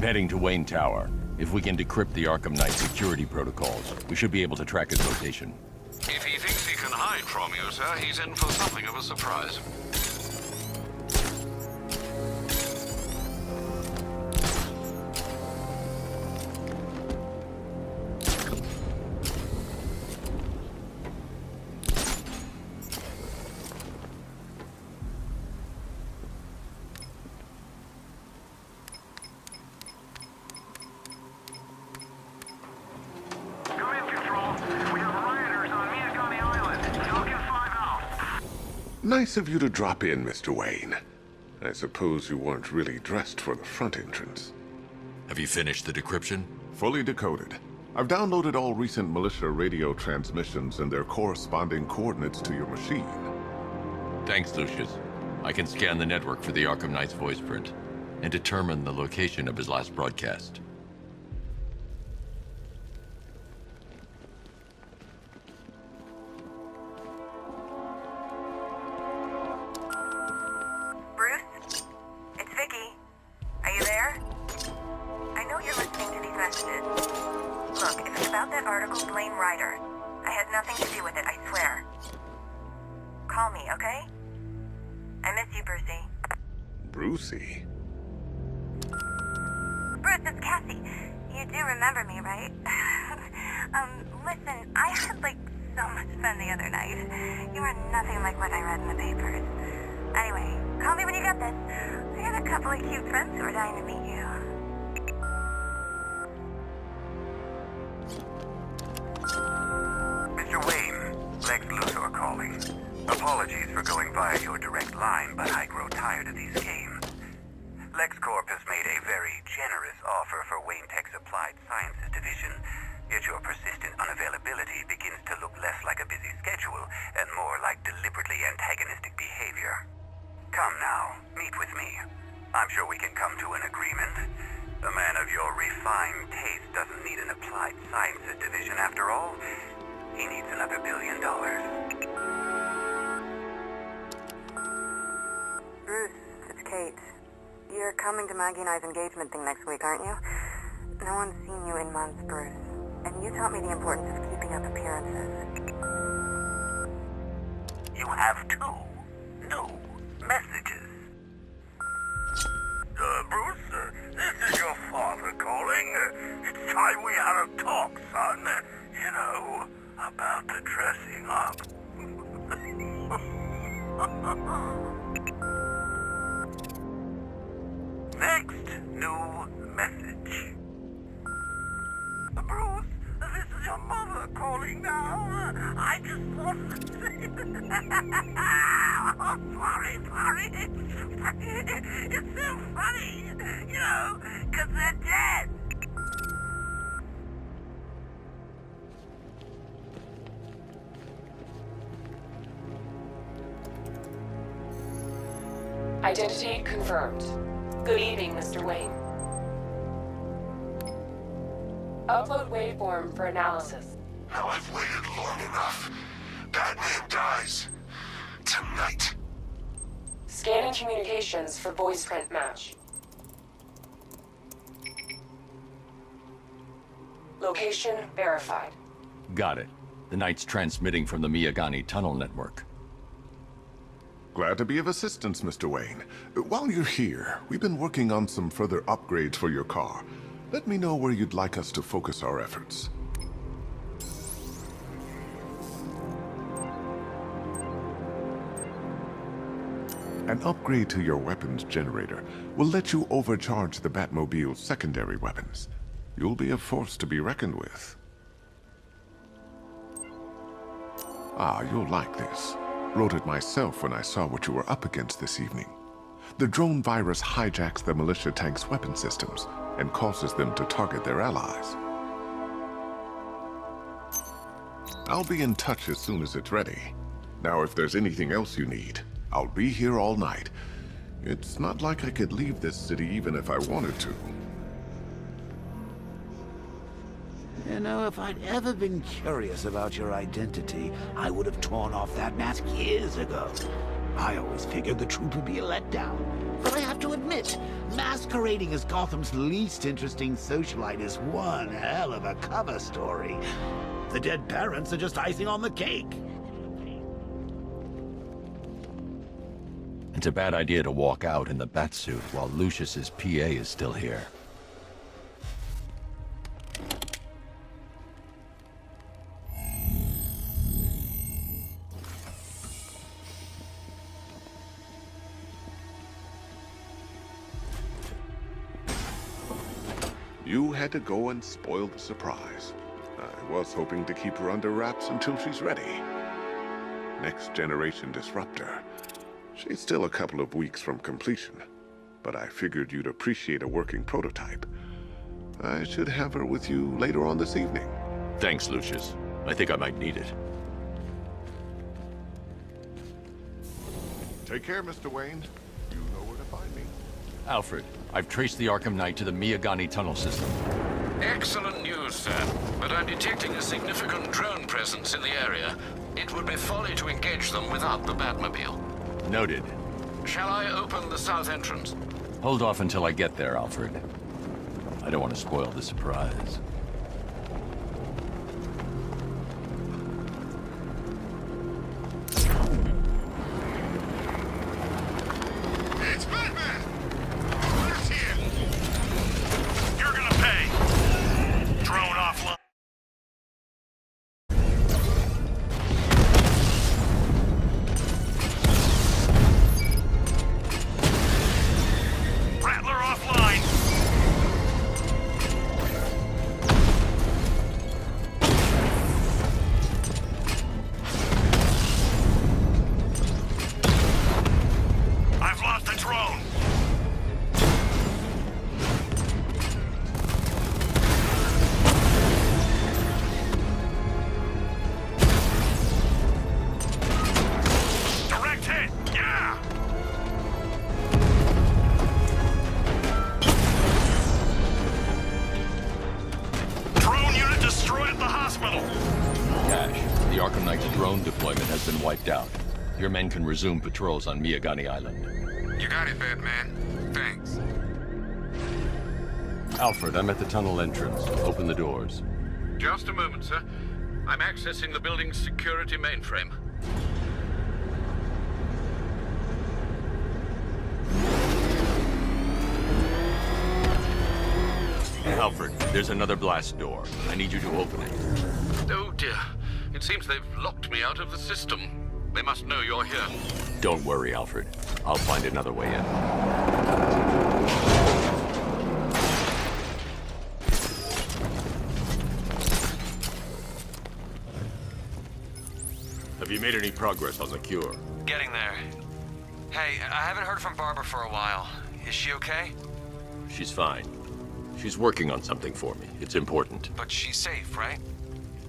heading to Wayne Tower. If we can decrypt the ARKHAM Knight security protocols, we should be able to track his location. If he thinks he can hide from you, sir, he's in for something of a surprise. Nice of you to drop in, Mr. Wayne. I suppose you weren't really dressed for the front entrance. Have you finished the decryption? Fully decoded. I've downloaded all recent militia radio transmissions and their corresponding coordinates to your machine. Thanks, Lucius. I can scan the network for the ARKHAM Knight's voice print and determine the location of his last broadcast. Brucey? Bruce, it's Cassie. You do remember me, right? Listen, I had, so much fun the other night. You are nothing like what I read in the papers. Anyway, call me when you get this. I got a couple of cute friends who are dying to meet you. Mr. Wayne, Lex Luthor calling. Apologies for going via your direct line, but I grow tired of these games. LexCorp has made a very generous offer for Wayne Tech's Applied Sciences Division, yet your persistent unavailability begins to look less like a busy schedule and more like deliberately antagonistic behavior. Come now, meet with me. I'm sure we can come to an agreement. A man of your refined taste doesn't need an Applied Sciences Division after all. He needs another $1 billion. Bruce, it's Kate. You're coming to Maggie and I's engagement thing next week, aren't you? No one's seen you in months, Bruce. And you taught me the importance of keeping up appearances. You have two new messages. Bruce, this is your father calling. It's time we had a talk, son. You know, about the dressing up. Next new message. Bruce, this is your mother calling now. I just want to say... Oh, sorry. It's so funny, you know, because they're dead. Identity confirmed. Good evening, Mr. Wayne. Upload waveform for analysis. Now I've waited long enough. Batman dies. Tonight. Scanning communications for voice print match. Location verified. Got it. The Knight's transmitting from the Miyagani tunnel network. Glad to be of assistance, Mr. Wayne. While you're here, we've been working on some further upgrades for your car. Let me know where you'd like us to focus our efforts. An upgrade to your weapons generator will let you overcharge the Batmobile's secondary weapons. You'll be a force to be reckoned with. Ah, you'll like this. Wrote it myself when I saw what you were up against this evening. The drone virus hijacks the militia tank's weapon systems and causes them to target their allies. I'll be in touch as soon as it's ready. Now, if there's anything else you need, I'll be here all night. It's not like I could leave this city even if I wanted to. You know, if I'd ever been curious about your identity, I would have torn off that mask years ago. I always figured the truth would be a letdown, but I had have to admit, masquerading as Gotham's least interesting socialite is one hell of a cover story. The dead parents are just icing on the cake. It's a bad idea to walk out in the Batsuit while Lucius's PA is still here. You had to go and spoil the surprise. I was hoping to keep her under wraps until she's ready. Next generation disruptor. She's still a couple of weeks from completion, but I figured you'd appreciate a working prototype. I should have her with you later on this evening. Thanks, Lucius. I think I might need it. Take care, Mr. Wayne. You know where to find me. Alfred, I've traced the Arkham Knight to the Miyagani tunnel system. Excellent news, sir. But I'm detecting a significant drone presence in the area. It would be folly to engage them without the Batmobile. Noted. Shall I open the south entrance? Hold off until I get there, Alfred. I don't want to spoil the surprise. It's Batman! Where's he? You're gonna pay! Drone offline. Rattler offline! I've lost the drone! Direct hit! Yeah! Drone unit destroyed at the hospital! Cash, the Arkham Knight's drone deployment has been wiped out. Your men can resume patrols on Miyagani Island. You got it, Batman. Thanks. Alfred, I'm at the tunnel entrance. Open the doors. Just a moment, sir. I'm accessing the building's security mainframe. Alfred, there's another blast door. I need you to open it. Oh dear. It seems they've locked me out of the system. They must know you're here. Don't worry, Alfred. I'll find another way in. Have you made any progress on the cure? Getting there. Hey, I haven't heard from Barbara for a while. Is she okay? She's fine. She's working on something for me. It's important. But she's safe, right?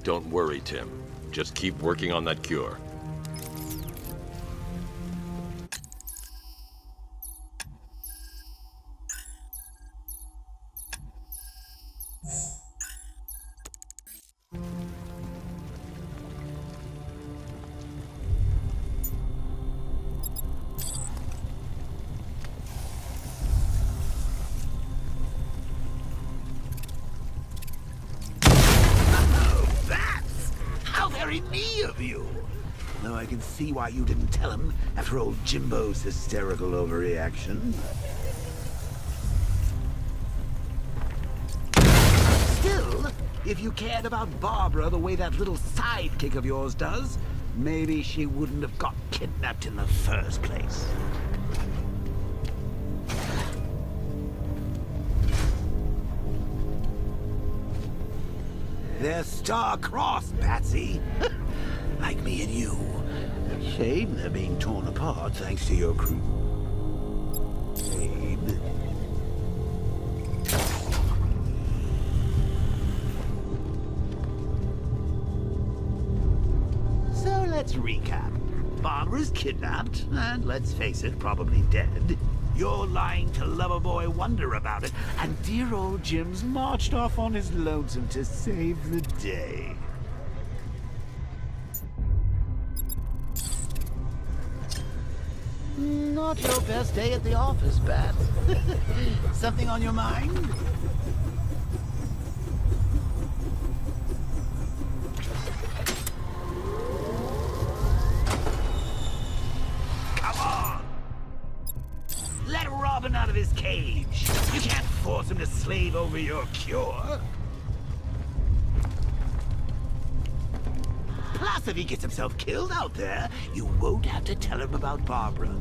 Don't worry, Tim. Just keep working on that cure. Very me of you. Though I can see why you didn't tell him after old Jimbo's hysterical overreaction. Still, if you cared about Barbara the way that little sidekick of yours does, maybe she wouldn't have got kidnapped in the first place. They're star-crossed, Patsy. Like me and you. Shame they're being torn apart thanks to your crew. Shame. So let's recap. Barbara's kidnapped, and let's face it, probably dead. You're lying to Loverboy Wonder about it, and dear old Jim's marched off on his lonesome to save the day. Not your best day at the office, Bat. Something on your mind? Come on! Let Robin out of his cage. You can't force him to slave over your cure. Plus, if he gets himself killed out there, you won't have to tell him about Barbara.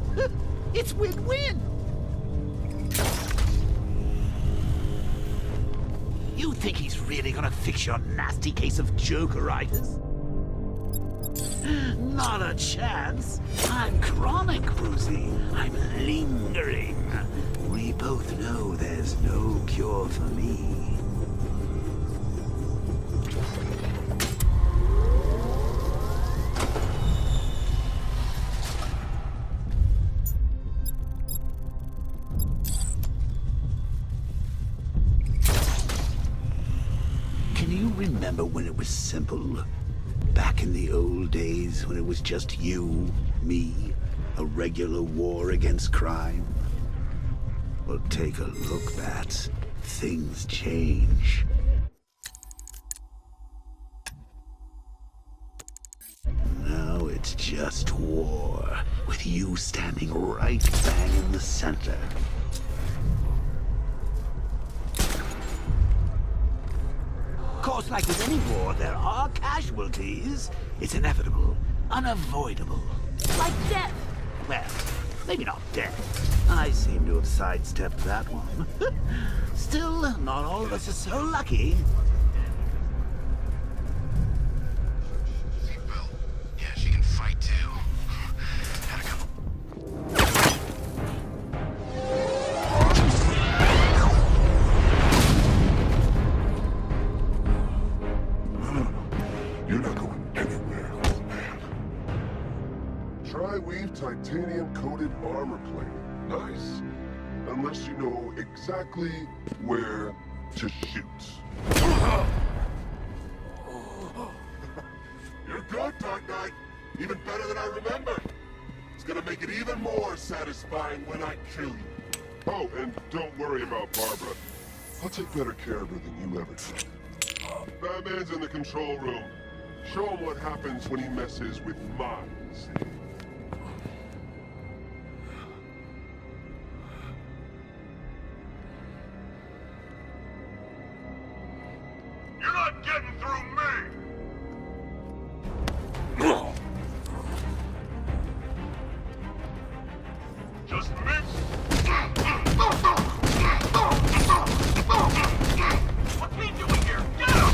It's win-win. You think he's really gonna fix your nasty case of jokeritis? Not a chance. I'm chronic, Brucey. I'm lingering. We both know there's no cure for me. Remember when it was simple? Back in the old days when it was just you, me, a regular war against crime? Well, take a look, Bats. Things change. Now it's just war, with you standing right bang in the center. Of course, like with any war, there are casualties. It's inevitable, unavoidable. Like death! Well, maybe not death. I seem to have sidestepped that one. Still, not all of us are so lucky. Well, yeah, she can fight too. Had a couple. You're not going anywhere, old man. Tri-weave titanium-coated armor plate. Nice. Unless you know exactly where to shoot. You're good, Dark Knight. Even better than I remember. It's gonna make it even more satisfying when I kill you. Oh, and don't worry about Barbara. I'll take better care of her than you ever did. Batman's in the control room. Show him what happens when he messes with minds. You're not getting through me! Just miss. What's he doing here? Get him!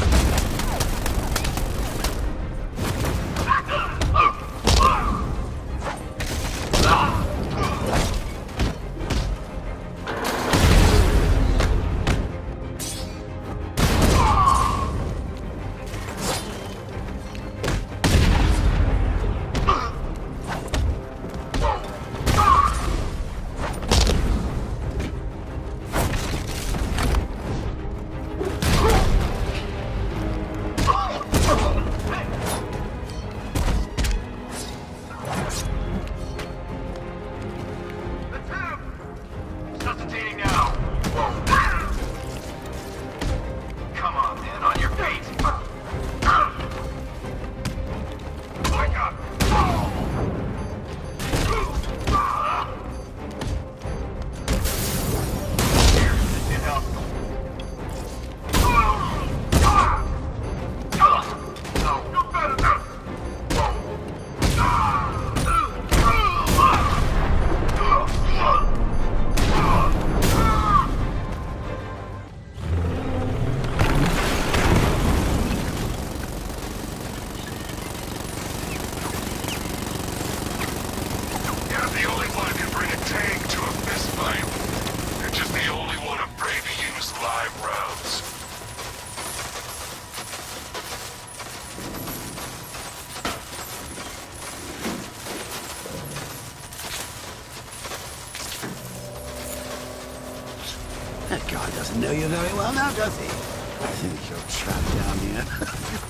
That guy doesn't know you very well now, does he? I think you're trapped down here.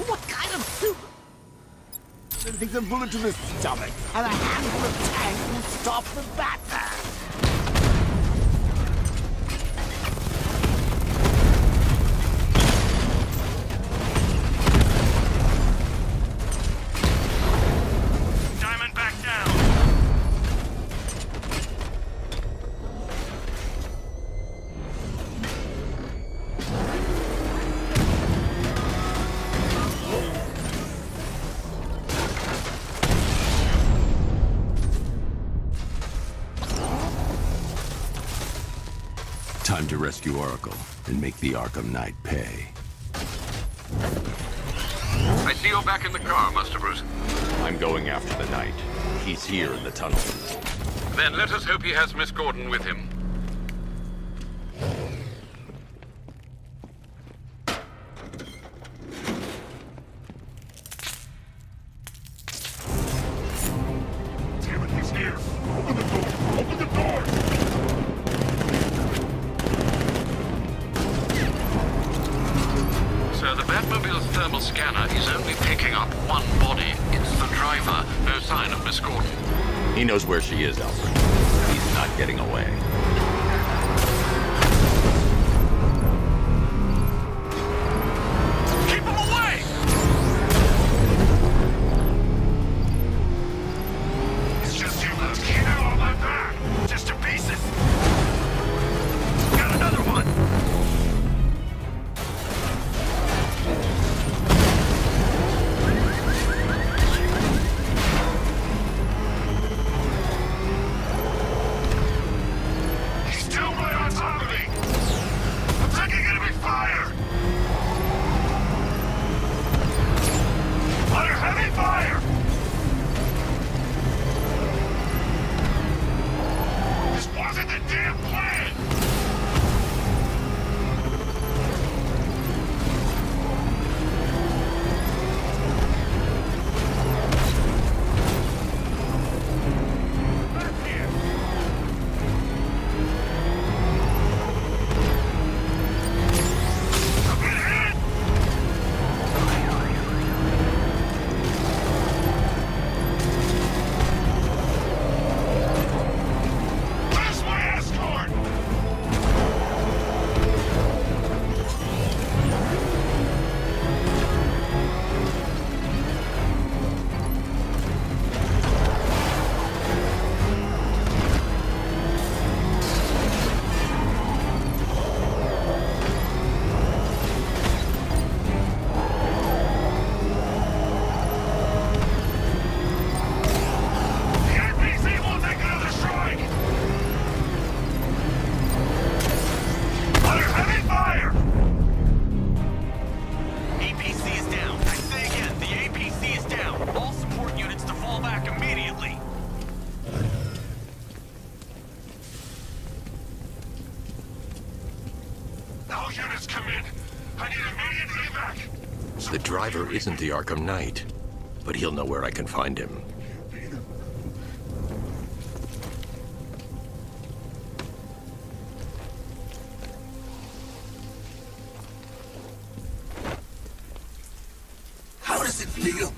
What kind of soup? I think a bullet to the stomach and a handful of tanks will stop the Batman. to rescue Oracle and make the Arkham Knight pay. I see you're back in the car, Master Bruce. I'm going after the Knight. He's here in the tunnel. Then let us hope he has Miss Gordon with him. Damn it, he's here! Open the door! Open the door! Sir, the Batmobile's thermal scanner is only picking up one body. It's the driver. No sign of Miss Gordon. He knows where she is, Alfred. He's not getting away. Keep him away! It's just you left here on my back! Just to pieces! Got another one! He's still right on top of me! I'm taking enemy fire! Under heavy fire! This wasn't the damn plan! Back here! I've been hit! Where's my escort? The NPC will take another strike! Under heavy fire! APC is down. I say again, the APC is down. All support units to fall back immediately. All units come in. I need immediate evac. The driver isn't the Arkham Knight, but he'll know where I can find him. How does it feel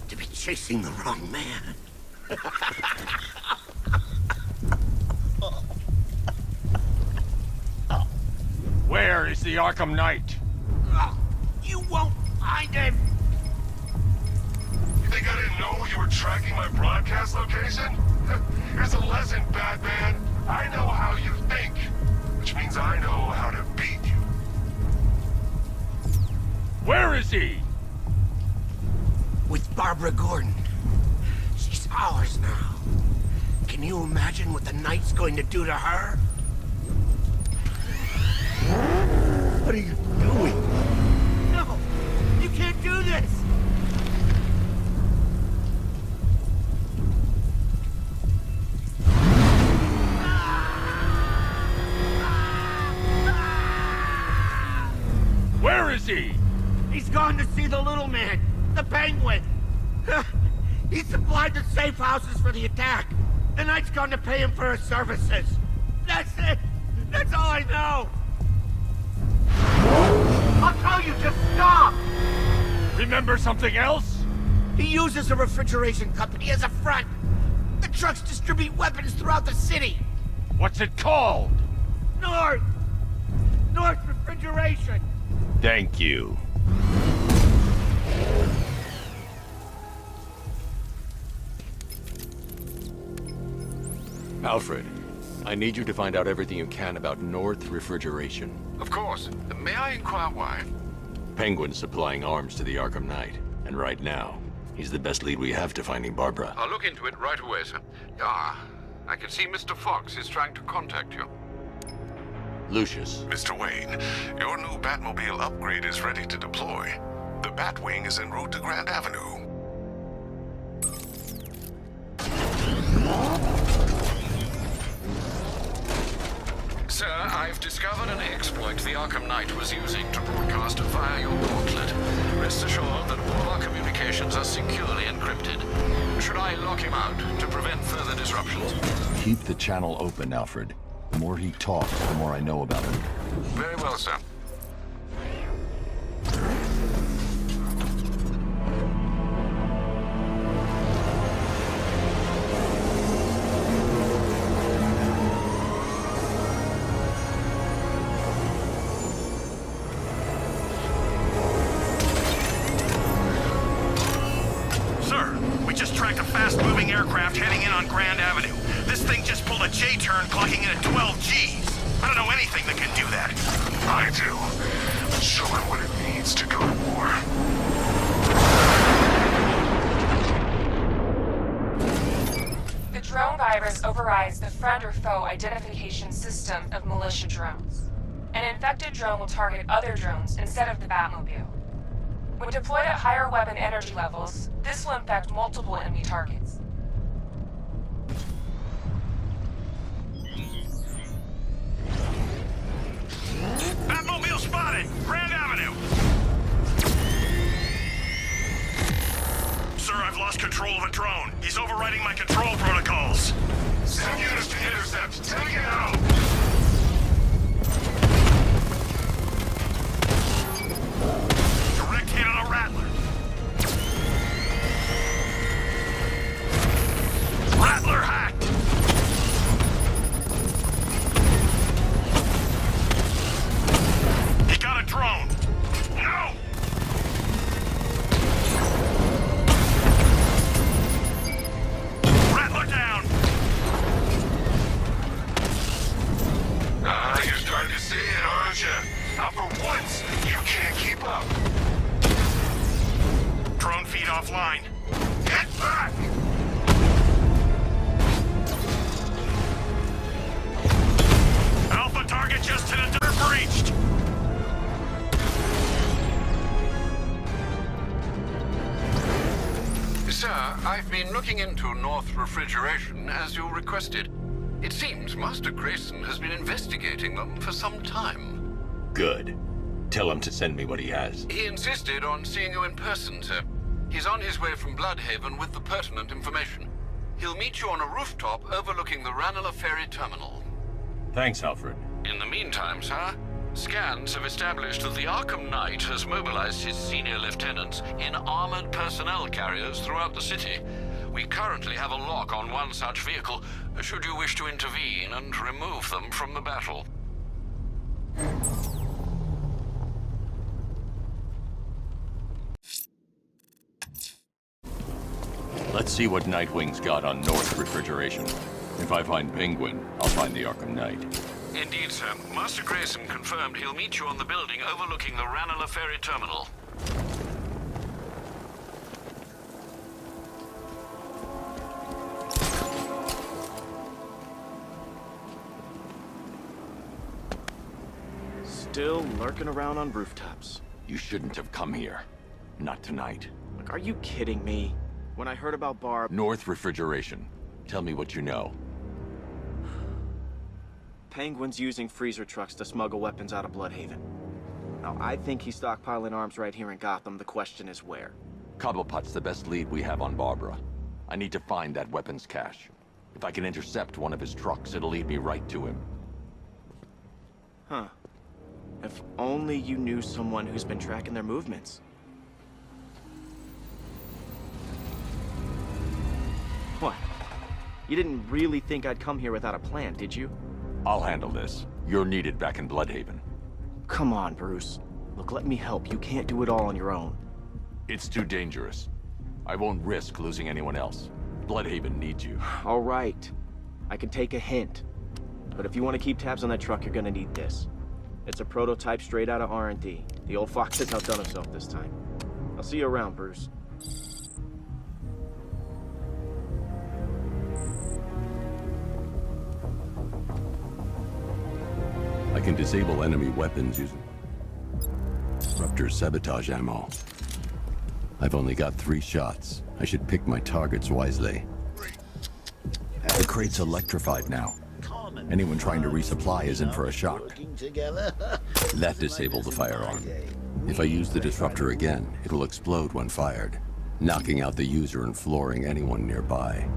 to be chasing the wrong man? Where is the Arkham Knight? You won't find him! You think I didn't know you were tracking my broadcast location? Here's a lesson, Batman. I know how you think, which means I know how to beat you. Where is he? With Barbara Gordon. She's ours now. Can you imagine what the Knight's going to do to her? What are you doing? No! You can't do this! Where is he? He's gone to see the little man, the Penguin. He supplied the safe houses for the attack. The Knight's gone to pay him for his services. That's it. That's all I know. I'll tell you, just stop. Remember something else? He uses a refrigeration company as a front. The trucks distribute weapons throughout the city. What's it called? North Refrigeration. Thank you. Alfred, I need you to find out everything you can about North Refrigeration. Of course. May I inquire why? Penguin's supplying arms to the Arkham Knight, and right now, he's the best lead we have to finding Barbara. I'll look into it right away, sir. Ah, I can see Mr. Fox is trying to contact you. Lucius. Mr. Wayne, your new Batmobile upgrade is ready to deploy. The Batwing is en route to Grand Avenue. Sir, I've discovered an exploit the Arkham Knight was using to broadcast via your portlet. Rest assured that all our communications are securely encrypted. Should I lock him out to prevent further disruptions? Keep the channel open, Alfred. The more he talks, the more I know about him. Very well, sir. Sir, we just tracked a fast-moving aircraft heading in on Grand Avenue. This thing just pulled a J-turn, clocking in at 12 Gs. I don't know anything that can do that. I do. Show it what it needs to go to war. The drone virus overrides the friend or foe identification system of militia drones. An infected drone will target other drones instead of the Batmobile. When deployed at higher weapon energy levels, this will infect multiple enemy targets. Batmobile spotted! Grand Avenue! Sir, I've lost control of a drone. He's overriding my control protocols. Send units to intercept. Take it out! Direct hit on a Rattler. Rattler hacked! He got a drone. No! Rattler down! You're starting to see it, aren't you? Now for once, you can't keep up. Drone feed offline. Get back! Alpha target just hit a dirt breached. Sir, I've been looking into North Refrigeration as you requested. It seems Master Grayson has been investigating them for some time. Good. Tell him to send me what he has. He insisted on seeing you in person, sir. He's on his way from Bloodhaven with the pertinent information. He'll meet you on a rooftop overlooking the Ranelagh Ferry Terminal. Thanks, Alfred. In the meantime, sir, scans have established that the Arkham Knight has mobilized his senior lieutenants in armored personnel carriers throughout the city. We currently have a lock on one such vehicle, should you wish to intervene and remove them from the battle. Let's see what Nightwing's got on North Refrigeration. If I find Penguin, I'll find the Arkham Knight. Indeed, sir. Master Grayson confirmed he'll meet you on the building overlooking the Ranelagh Ferry Terminal. Still lurking around on rooftops. You shouldn't have come here. Not tonight. Like, are you kidding me? When I heard about Barb... North Refrigeration. Tell me what you know. Penguin's using freezer trucks to smuggle weapons out of Bloodhaven. Now, I think he's stockpiling arms right here in Gotham. The question is where. Cobblepot's the best lead we have on Barbara. I need to find that weapons cache. If I can intercept one of his trucks, it'll lead me right to him. Huh. If only you knew someone who's been tracking their movements. What? You didn't really think I'd come here without a plan, did you? I'll handle this. You're needed back in Bloodhaven. Come on, Bruce. Look, let me help. You can't do it all on your own. It's too dangerous. I won't risk losing anyone else. Bloodhaven needs you. All right. I can take a hint. But if you want to keep tabs on that truck, you're gonna need this. It's a prototype straight out of R&D. The old fox has outdone himself this time. I'll see you around, Bruce. I can disable enemy weapons using disruptor sabotage ammo. I've only got 3 shots. I should pick my targets wisely. The crate's electrified now. Anyone trying to resupply is in for a shock. That disabled the firearm. If I use the disruptor again, it will explode when fired, knocking out the user and flooring anyone nearby.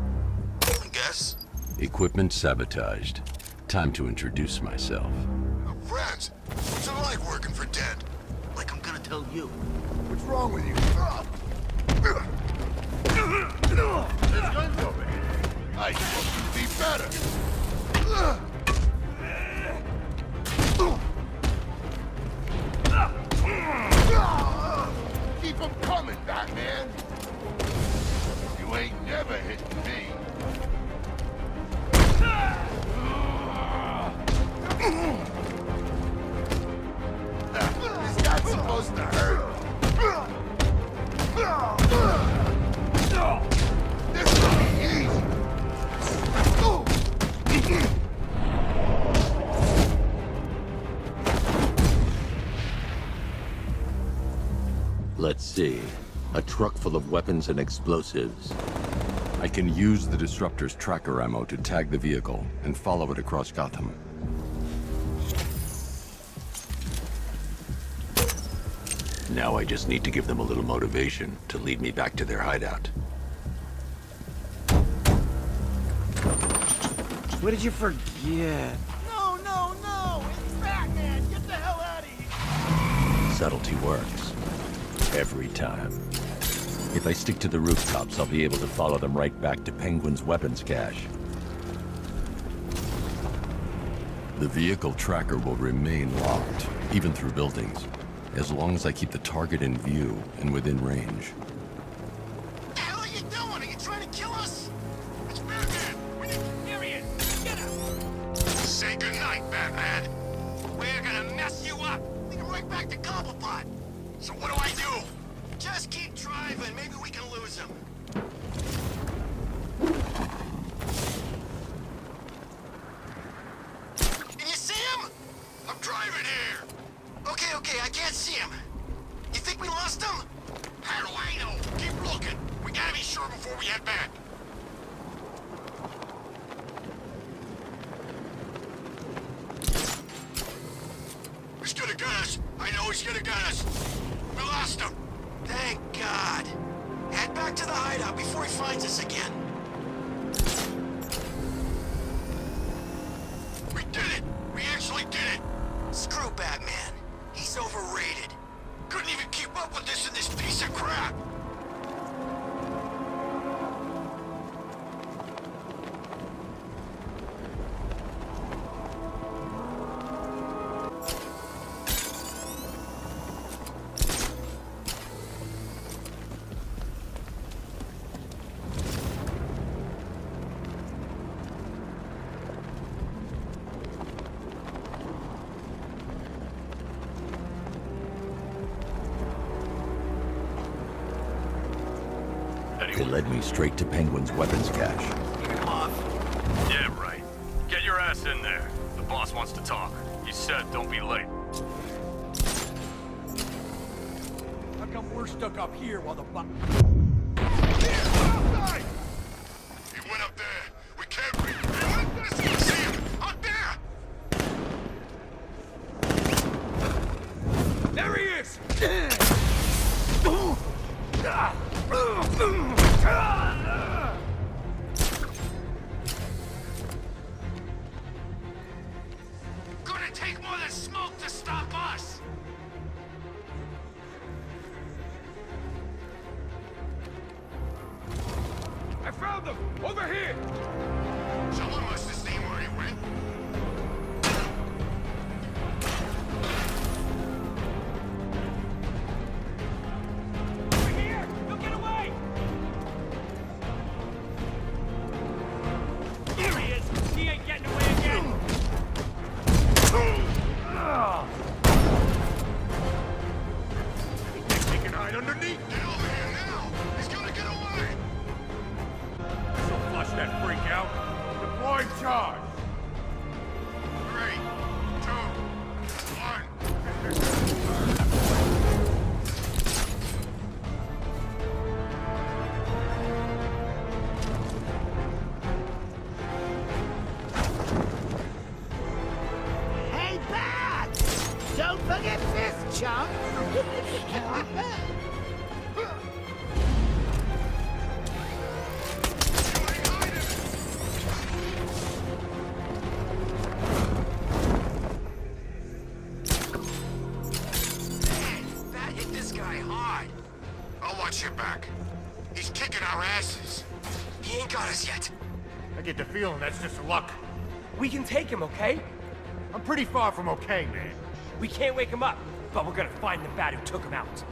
Guess? Equipment sabotaged. Time to introduce myself. Friends, what's it like working for Dead? Like I'm gonna tell you. What's wrong with you? There's guns over here. I supposed to be better. Keep them coming, Batman. You ain't never hitting me. Is that supposed to hurt? This will be easy. Let's see. A truck full of weapons and explosives. I can use the disruptor's tracker ammo to tag the vehicle and follow it across Gotham. Now I just need to give them a little motivation to lead me back to their hideout. What did you forget? No, no, no! It's Batman! Get the hell out of here! Subtlety works. Every time. If I stick to the rooftops, I'll be able to follow them right back to Penguin's weapons cache. The vehicle tracker will remain locked, even through buildings, as long as I keep the target in view and within range. What the hell are you doing? Are you trying to kill us? It's Batman! We need Period! Get him! Say goodnight, Batman! We're gonna mess you up! Lead him right back to Cobblepot! So what do I do? Just keep driving. Maybe we can lose him. Can you see him? I'm driving here. Okay, I can't see him. You think we lost him? How do I know? Keep looking. We gotta be sure before we head back. He's gonna get us. I know he's gonna get us. We lost him. Thank God. Head back to the hideout before he finds us again. We did it. We actually did it. Screw Batman. He's overrated. Couldn't even keep up with this in this piece of crap. It led me straight to Penguin's weapons cache. Yeah, right. Get your ass in there. The boss wants to talk. He said don't be late. How come we're stuck up here while the He went up there. We can't reach. See him! Up there! There he is! Gonna take more than smoke to stop us! I found them! Over here! Someone must have seen where he went. Over here! Don't get away! Here he is! He ain't getting away again! He can hide underneath. Get over here now. He's gonna get away. This'll flush that freak out. Deploy charge! back. He's kicking our asses. He ain't got us yet. I get the feeling that's just luck. We can take him, okay? I'm pretty far from okay, man. We can't wake him up, but we're gonna find the bat who took him out.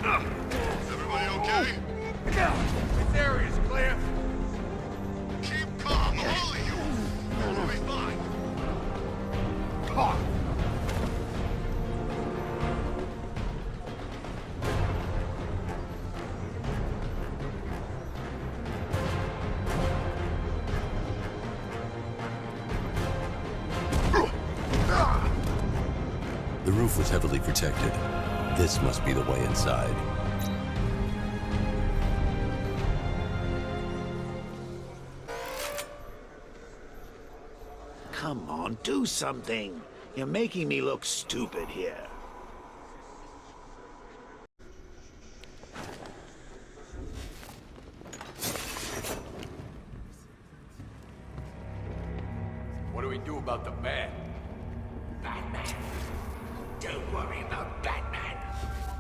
Everybody okay? This area's clear. Keep calm, all of you. We'll be fine. Talk. The roof was heavily protected. This must be the way inside. Come on, do something. You're making me look stupid here. What do we do about the man? Batman. Don't worry about Batman.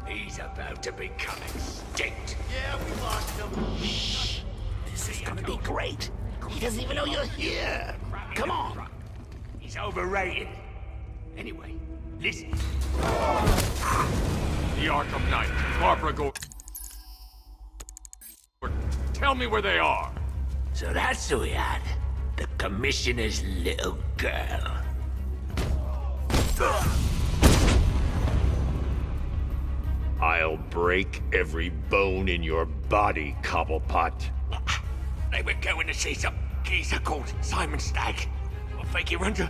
He's about to become extinct. Yeah, we lost him. Shh. This is gonna be great. He doesn't even know you're here. Come on. He's overrated. Anyway, listen. The Arkham Knight, Barbara Tell me where they are. So that's who we had. The Commissioner's little girl. I'll break every bone in your body, Cobblepot. They were going to see some geezer called Simon Stagg. I think he runs a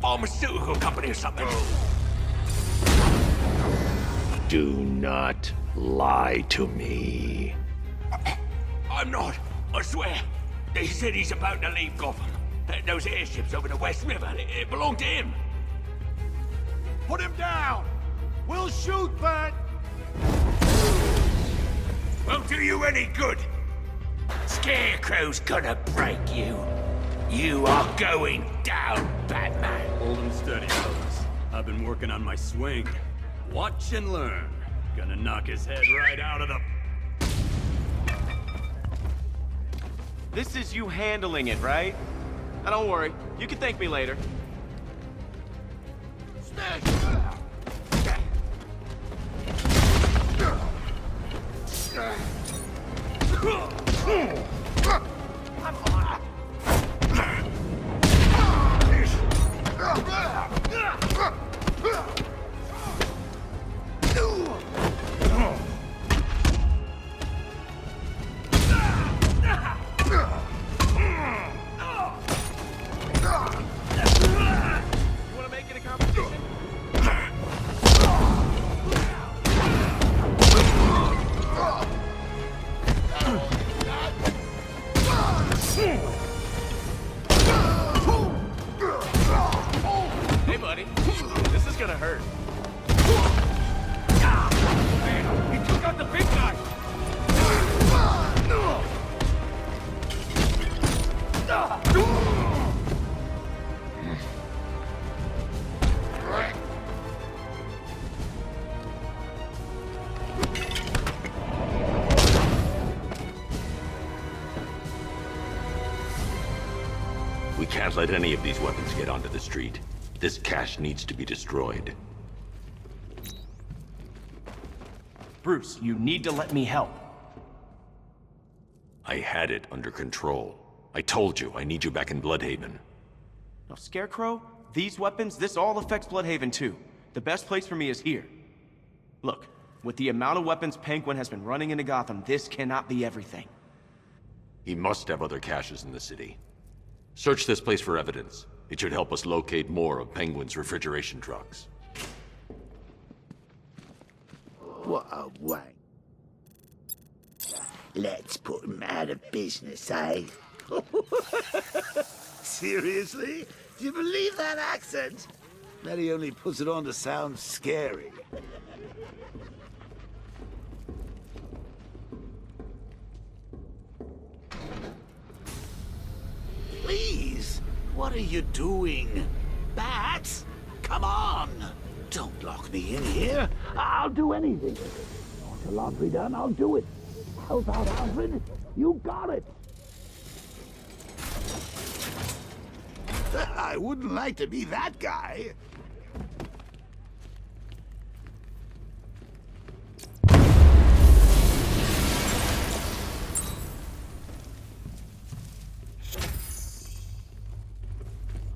pharmaceutical company or something. Do not lie to me. I'm not, I swear. They said he's about to leave Gotham. Those airships over the West River, it belonged to him. Put him down. We'll shoot, but... Won't do you any good. Scarecrow's gonna break you. You are going down, Batman. Hold him steady, fellas. I've been working on my swing. Watch and learn. Gonna knock his head right out of the... This is you handling it, right? Now don't worry, you can thank me later. Hey, buddy. This is gonna hurt. Man, he took out the big guy! We can't let any of these weapons get onto the street. This cache needs to be destroyed. Bruce, you need to let me help. I had it under control. I told you, I need you back in Bloodhaven. Now, Scarecrow, these weapons, this all affects Bloodhaven too. The best place for me is here. Look, with the amount of weapons Penguin has been running into Gotham, this cannot be everything. He must have other caches in the city. Search this place for evidence. It should help us locate more of Penguin's refrigeration trucks. What a wank. Let's put him out of business, eh? Seriously? Do you believe that accent? Bet he only puts it on to sound scary. Please, what are you doing? Bats? Don't lock me in here. I'll do anything. Want the laundry done? I'll do it. Help out, Alfred. You got it. I wouldn't like to be that guy.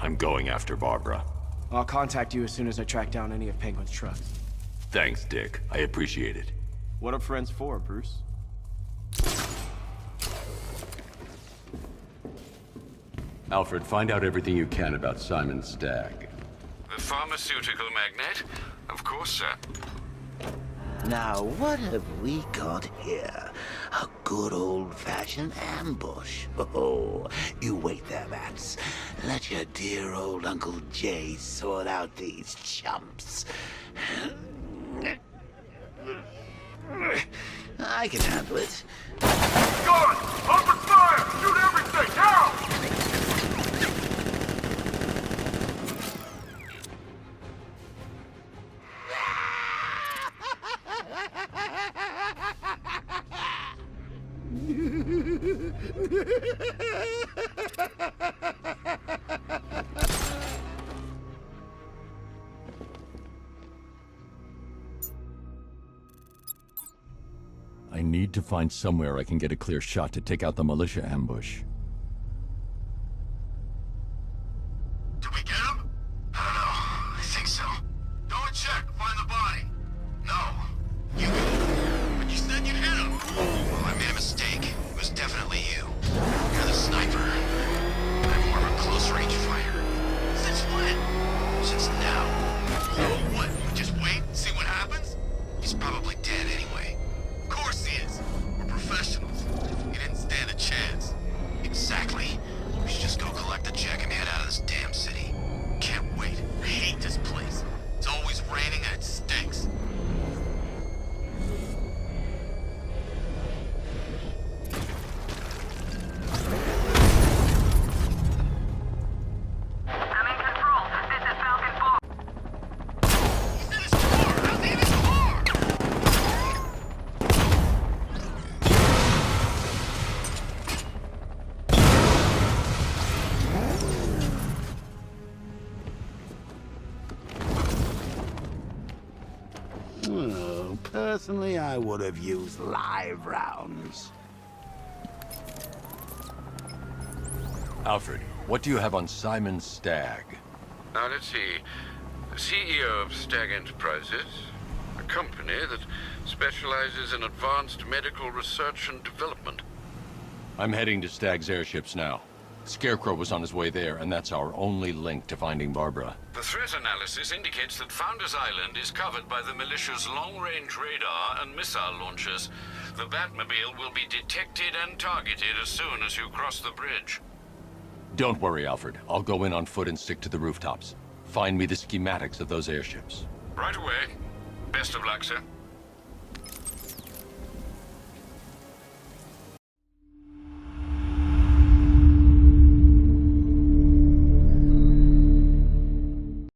I'm going after Barbara. I'll contact you as soon as I track down any of Penguin's trucks. Thanks, Dick. I appreciate it. What are friends for, Bruce? Alfred, find out everything you can about Simon Stagg. The pharmaceutical magnate? Of course, sir. Now, what have we got here? A good old-fashioned ambush. Oh, you wait there, Bats. Let your dear old Uncle Jay sort out these chumps. I can handle it. Guard! Open fire! Shoot everything! Now! I need to find somewhere I can get a clear shot to take out the militia ambush. Did we get him? I don't know. I think so. Go and check. Find the body. No. You did. But you said you'd hit him. Well, I made a mistake. It was definitely you. You're the sniper. I'm more of a close-range fighter. Since when? Since now. So what? We just wait and see what happens? He's probably dead anyway. Of course he is. We're professionals. He didn't stand a chance. Exactly. We should just go collect the check and head out of this damn city. Can't wait. I hate this place. It's always raining and it stinks. I'm in control. This is Falcon 4. He's in his car! How's he in his car? Well, personally, I would have used live rounds. Alfred, what do you have on Simon Stagg? Now, let's see. The CEO of Stagg Enterprises, a company that specializes in advanced medical research and development. I'm heading to Stagg's airships now. Scarecrow was on his way there, and that's our only link to finding Barbara. The threat analysis indicates that Founders Island is covered by the militia's long-range radar and missile launchers. The Batmobile will be detected and targeted as soon as you cross the bridge. Don't worry, Alfred. I'll go in on foot and stick to the rooftops. Find me the schematics of those airships. Right away. Best of luck, sir.